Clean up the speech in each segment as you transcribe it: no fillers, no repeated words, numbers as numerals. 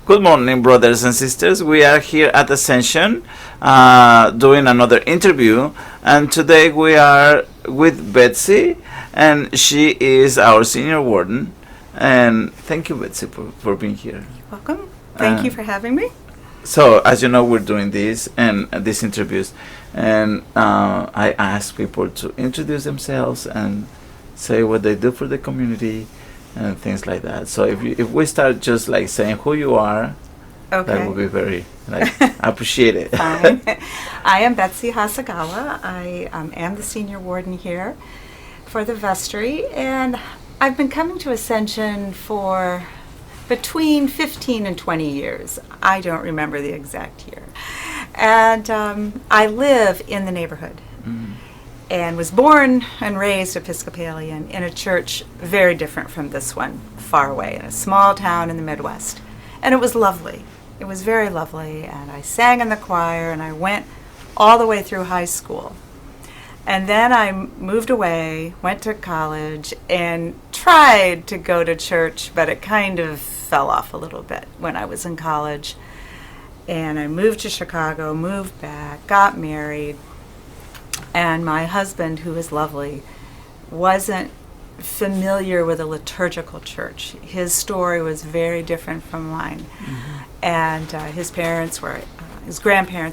Good morning, brothers and sisters. We are here at Ascension doing another interview, and today we are with Betsy, and she is our senior warden. And thank you, Betsy, for being here. You're welcome. Thank you for having me. So, as you know, we're doing this and these interviews, and I ask people to introduce themselves and say what they do for the community and things like that. So if we start just like saying who you are, Okay. that would be very appreciate it. Fine. I am Betsy Hasegawa. I am the senior warden here for the vestry, and I've been coming to Ascension for between 15 and 20 years. I don't remember the exact year. And I live in the neighborhood. Mm. And was born and raised Episcopalian in a church very different from this one, far away, in a small town in the Midwest. And it was lovely. It was very lovely, and I sang in the choir, and I went all the way through high school. And then I moved away, went to college, and tried to go to church, but it kind of fell off a little bit when I was in college. And I moved to Chicago, moved back, got married. And my husband, who is lovely, wasn't familiar with a liturgical church. His story was very different from mine. Mm-hmm. And his grandparents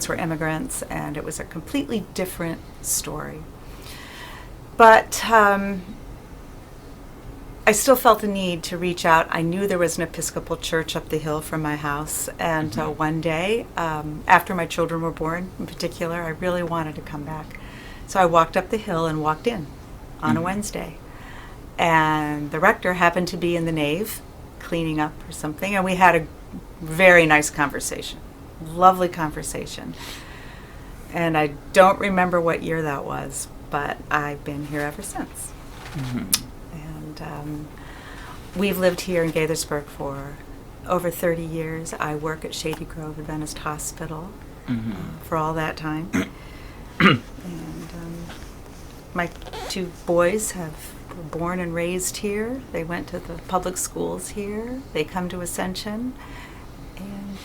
were immigrants, and it was a completely different story. But I still felt the need to reach out. I knew there was an Episcopal church up the hill from my house, and one day, after my children were born in particular, I really wanted to come back. So I walked up the hill and walked in on a Wednesday. And the rector happened to be in the nave cleaning up or something, and we had a very nice conversation, lovely conversation. And I don't remember what year that was, but I've been here ever since. Mm-hmm. And we've lived here in Gaithersburg for over 30 years. I work at Shady Grove Adventist Hospital for all that time. And my two boys were born and raised here. They went to the public schools here. They come to Ascension. And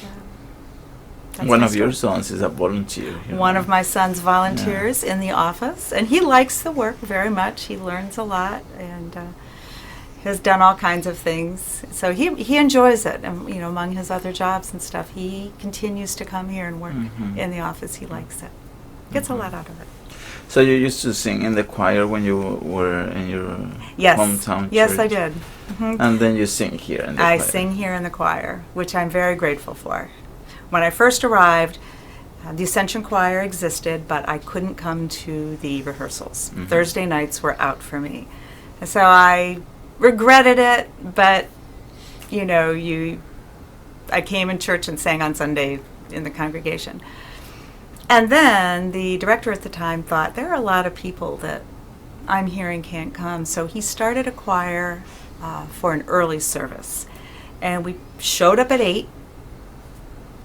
that's one of your sons is a volunteer. One of my sons volunteers in the office, and he likes the work very much. He learns a lot and has done all kinds of things. So he enjoys it. And among his other jobs and stuff, he continues to come here and work in the office. He likes it. Gets a lot out of it. So you used to sing in the choir when you were in your hometown church? Yes, I did. And then you sing here in the choir? I sing here in the choir, which I'm very grateful for. When I first arrived, the Ascension Choir existed, but I couldn't come to the rehearsals. Thursday nights were out for me. And so I regretted it, but, I came in church and sang on Sunday in the congregation. And then the director at the time thought, there are a lot of people that I'm hearing can't come. So he started a choir for an early service. And we showed up at 8.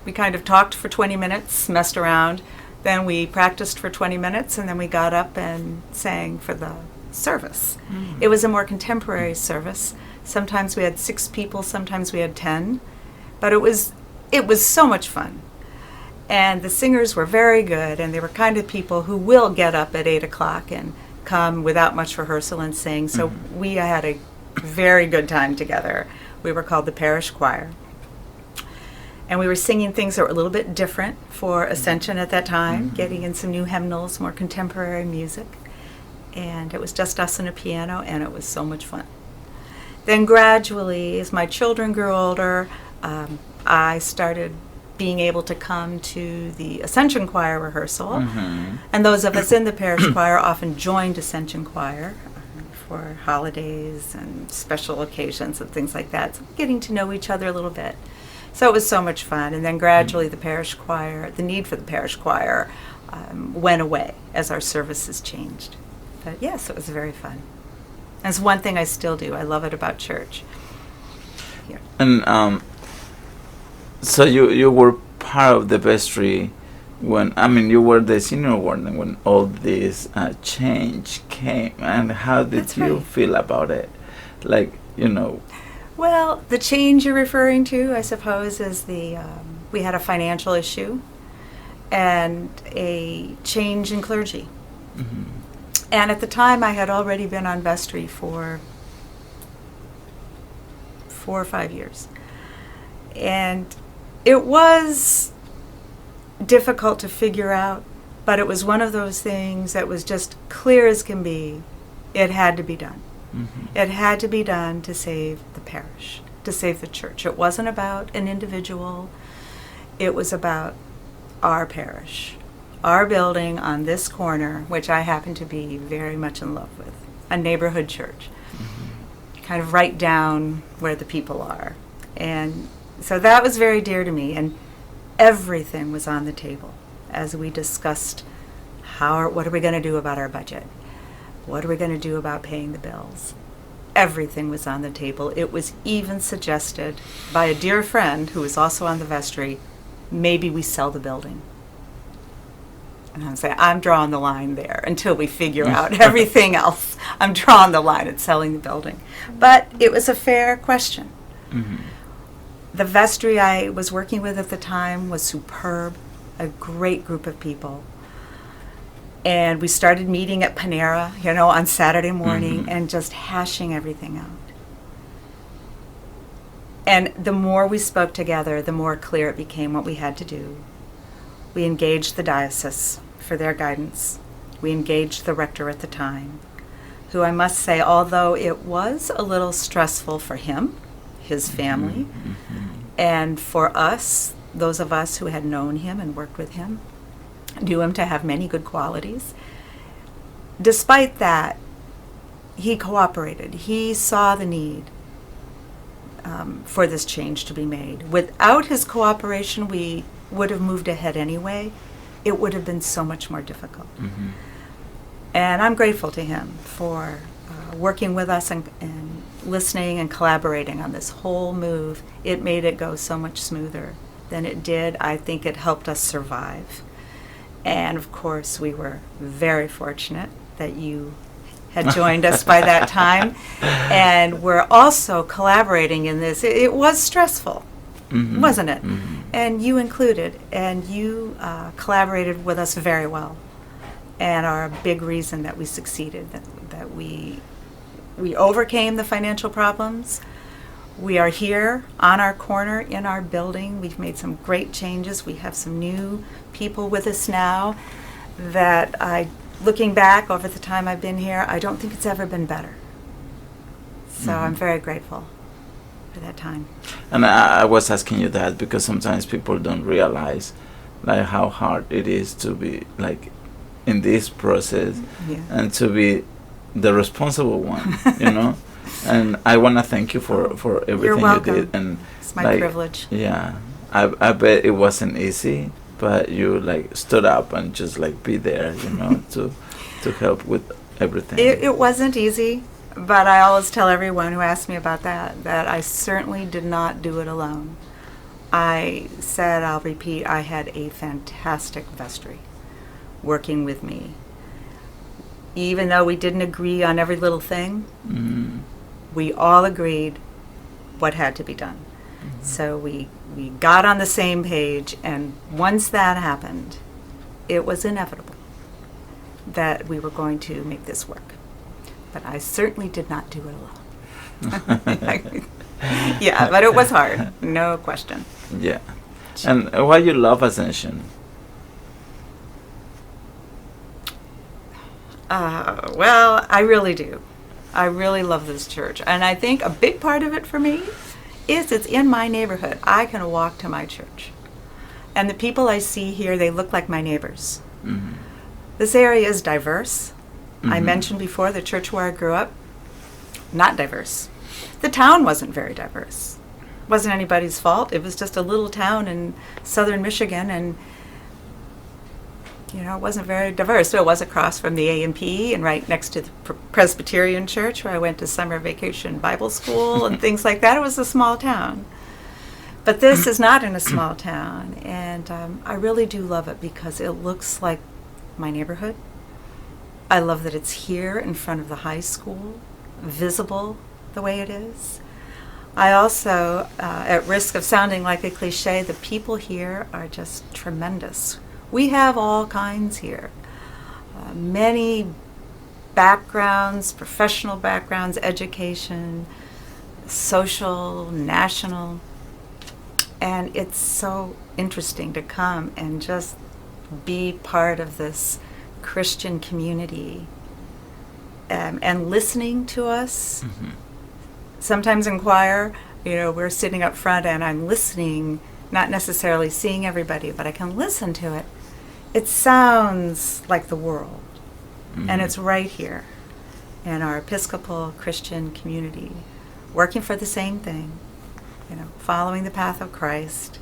We kind of talked for 20 minutes, messed around. Then we practiced for 20 minutes, and then we got up and sang for the service. Mm-hmm. It was a more contemporary service. Sometimes we had 6 people, sometimes we had 10. But it was so much fun. And the singers were very good, and they were kind of people who will get up at 8 o'clock and come without much rehearsal and sing. So we had a very good time together. We were called the parish choir. And we were singing things that were a little bit different for Ascension at that time, getting in some new hymnals, more contemporary music. And it was just us and a piano, and it was so much fun. Then gradually, as my children grew older, I started being able to come to the Ascension Choir rehearsal. And those of us in the parish choir often joined Ascension Choir for holidays and special occasions and things like that. So getting to know each other a little bit. So it was so much fun. And then gradually the need for the parish choir went away as our services changed. But yes, it was very fun. And it's one thing I still do. I love it about church. Yeah. And so you were part of the vestry when, you were the senior warden when all this change came. And how did you feel about it? Well, the change you're referring to, I suppose, is we had a financial issue and a change in clergy. Mm-hmm. And at the time, I had already been on vestry for 4 or 5 years. And it was difficult to figure out, but it was one of those things that was just clear as can be. It had to be done. Mm-hmm. It had to be done to save the parish, to save the church. It wasn't about an individual. It was about our parish, our building on this corner, which I happen to be very much in love with, a neighborhood church, kind of right down where the people are. And so that was very dear to me, and everything was on the table as we discussed what are we going to do about our budget? What are we going to do about paying the bills? Everything was on the table. It was even suggested by a dear friend who was also on the vestry, maybe we sell the building. And I'm saying, I'm drawing the line there until we figure out everything else. I'm drawing the line at selling the building. But it was a fair question. Mm-hmm. The vestry I was working with at the time was superb, a great group of people. And we started meeting at Panera, on Saturday morning, Mm-hmm. and just hashing everything out. And the more we spoke together, the more clear it became what we had to do. We engaged the diocese for their guidance. We engaged the rector at the time, who I must say, although it was a little stressful for him, his family, Mm-hmm. and for us, those of us who had known him and worked with him, knew him to have many good qualities. Despite that, he cooperated. He saw the need for this change to be made. Without his cooperation, we would have moved ahead anyway. It would have been so much more difficult. Mm-hmm. And I'm grateful to him for working with us and listening and collaborating on this whole move. It made it go so much smoother than it did. I think it helped us survive. And of course, we were very fortunate that you had joined us by that time. And we're also collaborating in this. It was stressful, Mm-hmm. wasn't it? Mm-hmm. And you included. And you collaborated with us very well. And are a big reason that we succeeded, that we overcame the financial problems. We are here on our corner in our building. We've made some great changes. We have some new people with us now that looking back over the time I've been here, I don't think it's ever been better. So I'm very grateful for that time. And I was asking you that because sometimes people don't realize like how hard it is to be like in this process and to be the responsible one, And I want to thank you for everything You're welcome. you did. And It's my privilege. Yeah, I bet it wasn't easy, but you stood up and just be there, to help with everything. It wasn't easy, but I always tell everyone who asks me about that I certainly did not do it alone. I said, I'll repeat, I had a fantastic vestry working with me. Even though we didn't agree on every little thing, Mm-hmm. we all agreed what had to be done. Mm-hmm. So we got on the same page, and once that happened, it was inevitable that we were going to make this work. But I certainly did not do it alone. Yeah, but it was hard, no question. Yeah. And why you love Ascension? Well, I really do. I really love this church. And I think a big part of it for me is it's in my neighborhood. I can walk to my church. And the people I see here, they look like my neighbors. Mm-hmm. This area is diverse. I Mm-hmm. mentioned before the church where I grew up, not diverse. The town wasn't very diverse. It wasn't anybody's fault. It was just a little town in southern Michigan, and it wasn't very diverse. So it was across from the A&P and right next to the Presbyterian church where I went to summer vacation Bible school and things like that. It was a small town. But this is not in a small town, and I really do love it because it looks like my neighborhood. I love that it's here in front of the high school, visible the way it is. I also, at risk of sounding like a cliche, the people here are just tremendous. We have all kinds here. Many backgrounds, professional backgrounds, education, social, national, and it's so interesting to come and just be part of this Christian community and listening to us. Mm-hmm. Sometimes in choir, we're sitting up front and I'm listening, not necessarily seeing everybody, but I can listen to it. It sounds like the world, and it's right here in our Episcopal Christian community, working for the same thing, following the path of Christ,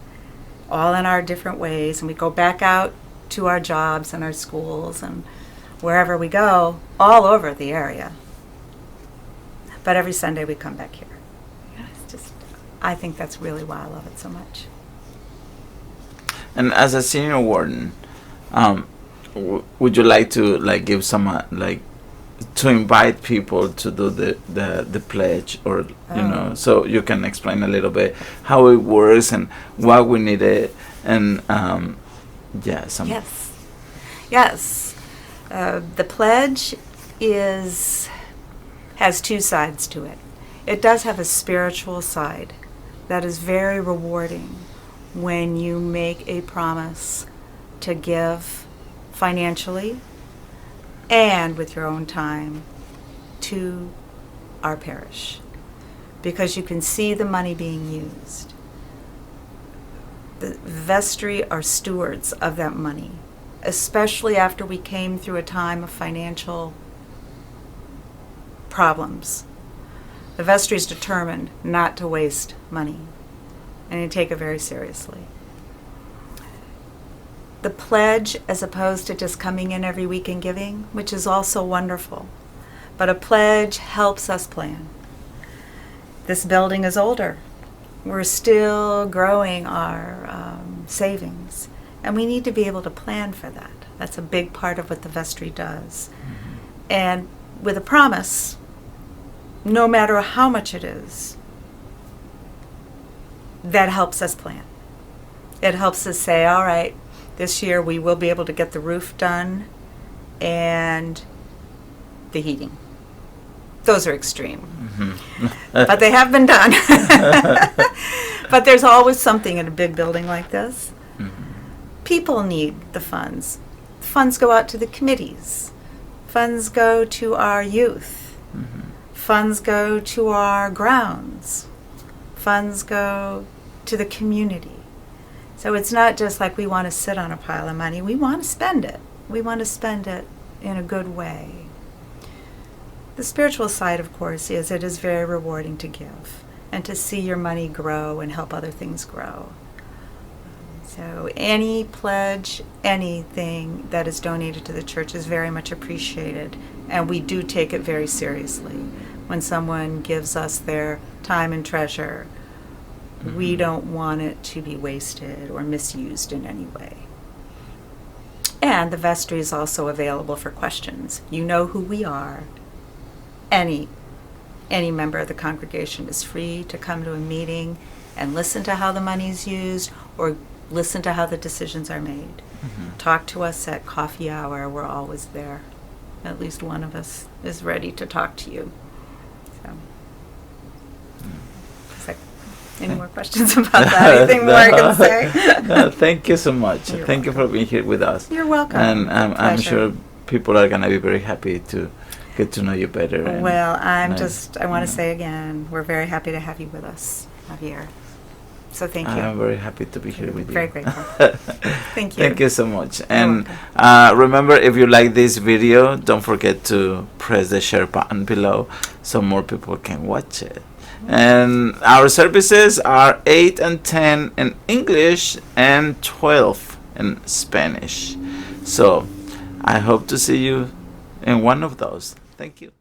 all in our different ways, and we go back out to our jobs and our schools and wherever we go, all over the area. But every Sunday we come back here. It's just, I think that's really why I love it so much. And as a senior warden, would you like to give some to invite people to do the pledge, or so you can explain a little bit how it works and why we need it, and Yes. The pledge has two sides to it. It does have a spiritual side that is very rewarding when you make a promise to give financially and with your own time to our parish, because you can see the money being used. The vestry are stewards of that money, especially after we came through a time of financial problems. The vestry is determined not to waste money, and you take it very seriously. The pledge, as opposed to just coming in every week and giving, which is also wonderful, but a pledge helps us plan. This building is older. We're still growing our savings, and we need to be able to plan for that. That's a big part of what the vestry does. Mm-hmm. And with a promise, no matter how much it is, that helps us plan. It helps us say, all right, this year we will be able to get the roof done and the heating. Those are extreme. Mm-hmm. But they have been done. But there's always something in a big building like this. Mm-hmm. People need the funds. Funds go out to the committees. Funds go to our youth. Mm-hmm. Funds go to our grounds. Funds go to the community. So it's not just like we want to sit on a pile of money. We want to spend it. We want to spend it in a good way. The spiritual side, of course, is it is very rewarding to give and to see your money grow and help other things grow. So any pledge, anything that is donated to the church is very much appreciated, and we do take it very seriously. When someone gives us their time and treasure, mm-hmm. we don't want it to be wasted or misused in any way. And the vestry is also available for questions. You know who we are. Any member of the congregation is free to come to a meeting and listen to how the money is used or listen to how the decisions are made. Mm-hmm. Talk to us at coffee hour. We're always there. At least one of us is ready to talk to you. So, any more questions about that? Anything more I can say? Thank you so much. Thank you for being here with us. You're welcome. And I'm sure people are going to be very happy to get to know you better. Well, I want to say again, we're very happy to have you with us, Javier. So thank you. I'm very happy to be here with you. Very grateful. Thank you. Thank you so much. And remember, if you like this video, don't forget to press the share button below so more people can watch it. And our services are 8 and 10 in English and 12 in Spanish. So I hope to see you in one of those. Thank you.